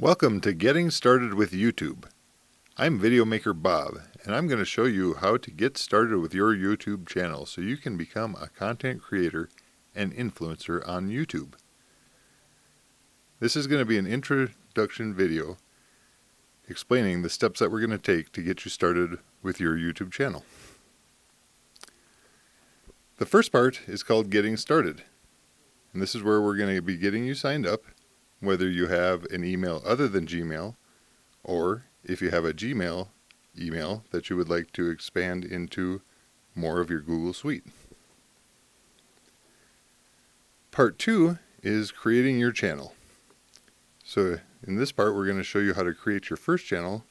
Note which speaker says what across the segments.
Speaker 1: Welcome to Getting Started with YouTube. I'm Video Maker Bob, and I'm going to show you how to get started with your YouTube channel so you can become a content creator and influencer on YouTube. This is going to be an introduction video explaining the steps that we're going to take to get you started with your YouTube channel. The first part is called Getting Started, and this is where we're going to be getting you signed up, whether you have an email other than Gmail, or if you have a Gmail email that you would like to expand into more of your Google Suite. Part 2 is creating your channel. So in this part, we're going to show you how to create your first channel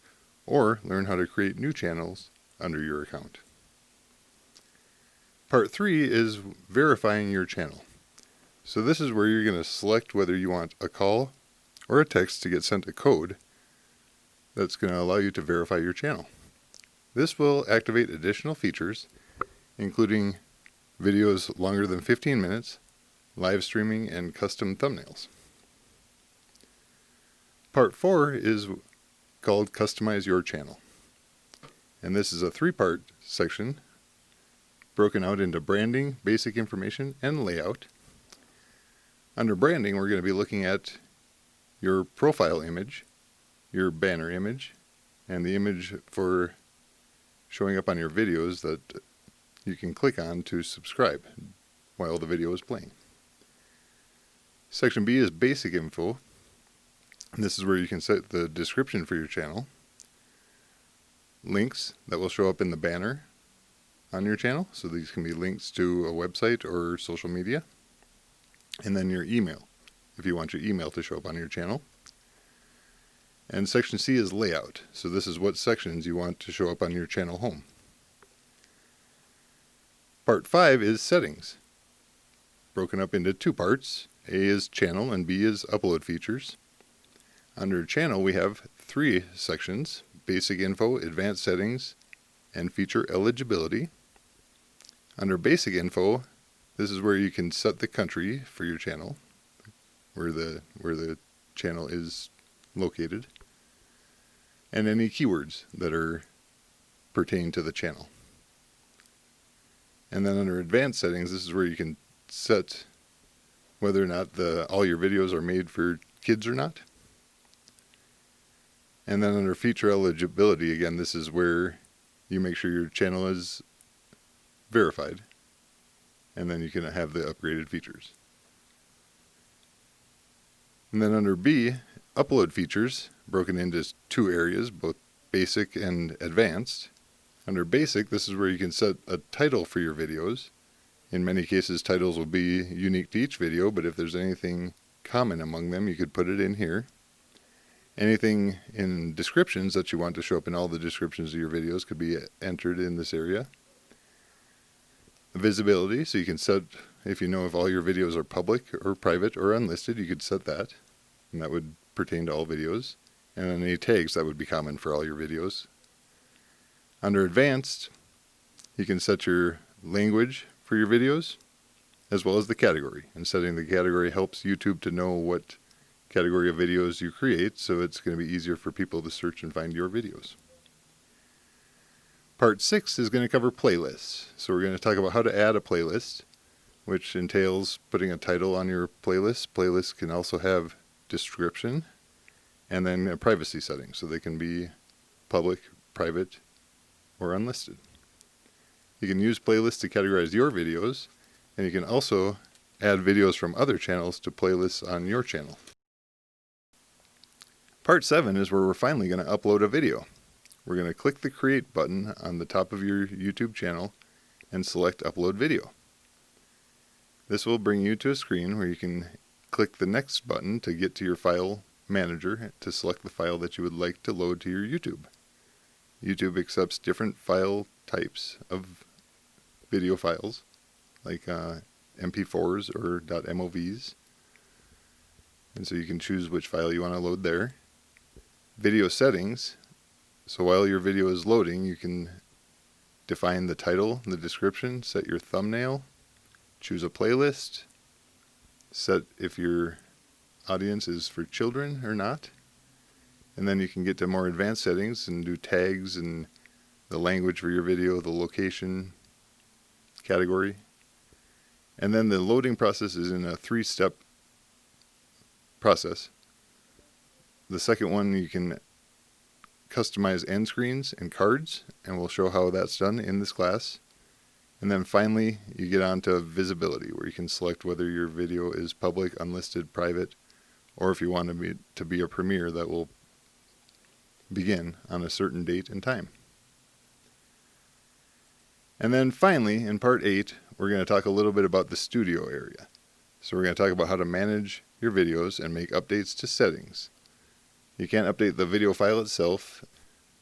Speaker 1: or learn how to create new channels under your account. Part 3 is verifying your channel. So this is where you're going to select whether you want a call or a text to get sent a code that's going to allow you to verify your channel. This will activate additional features, including videos longer than 15 minutes, live streaming, and custom thumbnails. Part 4 is called Customize Your Channel. And this is a 3-part section broken out into branding, basic information, and layout. Under branding, we're going to be looking at your profile image, your banner image, and the image for showing up on your videos that you can click on to subscribe while the video is playing. Section B is basic info, and this is where you can set the description for your channel, links that will show up in the banner on your channel, so these can be links to a website or social media, and then your email, if you want your email to show up on your channel. And section C is layout, so this is what sections you want to show up on your channel home. Part 5 is settings, broken up into 2 parts. A is channel and B is upload features. Under channel we have 3 sections: basic info, advanced settings, and feature eligibility. Under basic info, this is where you can set the country for your channel, where the channel is located, and any keywords that are pertain to the channel. And then under advanced settings, this is where you can set whether or not all your videos are made for kids or not. And then under feature eligibility, again, this is where you make sure your channel is verified, and then you can have the upgraded features. And then under B, upload features, broken into 2 areas, both basic and advanced. Under basic, this is where you can set a title for your videos. In many cases, titles will be unique to each video, but if there's anything common among them, you could put it in here. Anything in descriptions that you want to show up in all the descriptions of your videos could be entered in this area. Visibility, so you can set, if you know if all your videos are public or private or unlisted, you could set that, and that would pertain to all videos. And then any tags, that would be common for all your videos. Under advanced, you can set your language for your videos, as well as the category. And setting the category helps YouTube to know what category of videos you create, so it's going to be easier for people to search and find your videos. Part 6 is going to cover playlists. So we're going to talk about how to add a playlist, which entails putting a title on your playlist. Playlists can also have description and then a privacy setting, so they can be public, private, or unlisted. You can use playlists to categorize your videos, and you can also add videos from other channels to playlists on your channel. Part 7 is where we're finally going to upload a video. We're going to click the Create button on the top of your YouTube channel and select Upload Video. This will bring you to a screen where you can click the next button to get to your file manager to select the file that you would like to load to your YouTube. YouTube accepts different file types of video files, like MP4s or .movs, and so you can choose which file you want to load there. Video settings. So while your video is loading, you can define the title, the description, set your thumbnail, choose a playlist, set if your audience is for children or not, And then you can get to more advanced settings and do tags and the language for your video, the location, category. And then the loading process is in a 3-step process. The second one, you can customize end screens and cards, and we'll show how that's done in this class. And then finally, you get on to visibility, where you can select whether your video is public, unlisted, private, or if you want to be a premiere that will begin on a certain date and time. And then finally, in part 8, we're going to talk a little bit about the studio area. So we're going to talk about how to manage your videos and make updates to settings. You can't update the video file itself.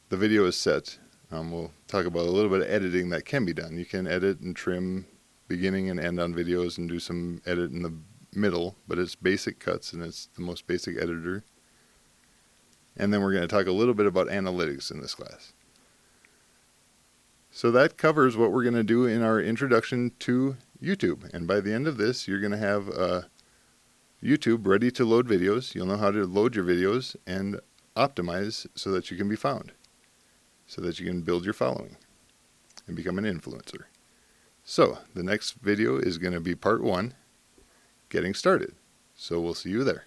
Speaker 1: The video is set. We'll talk about a little bit of editing that can be done. You can edit and trim beginning and end on videos and do some edit in the middle, but it's basic cuts and it's the most basic editor. And then we're going to talk a little bit about analytics in this class. So that covers what we're going to do in our introduction to YouTube. And by the end of this, you're going to have YouTube ready to load videos. You'll know how to load your videos and optimize so that you can be found, so that you can build your following and become an influencer. So the next video is going to be part 1, getting started. So we'll see you there.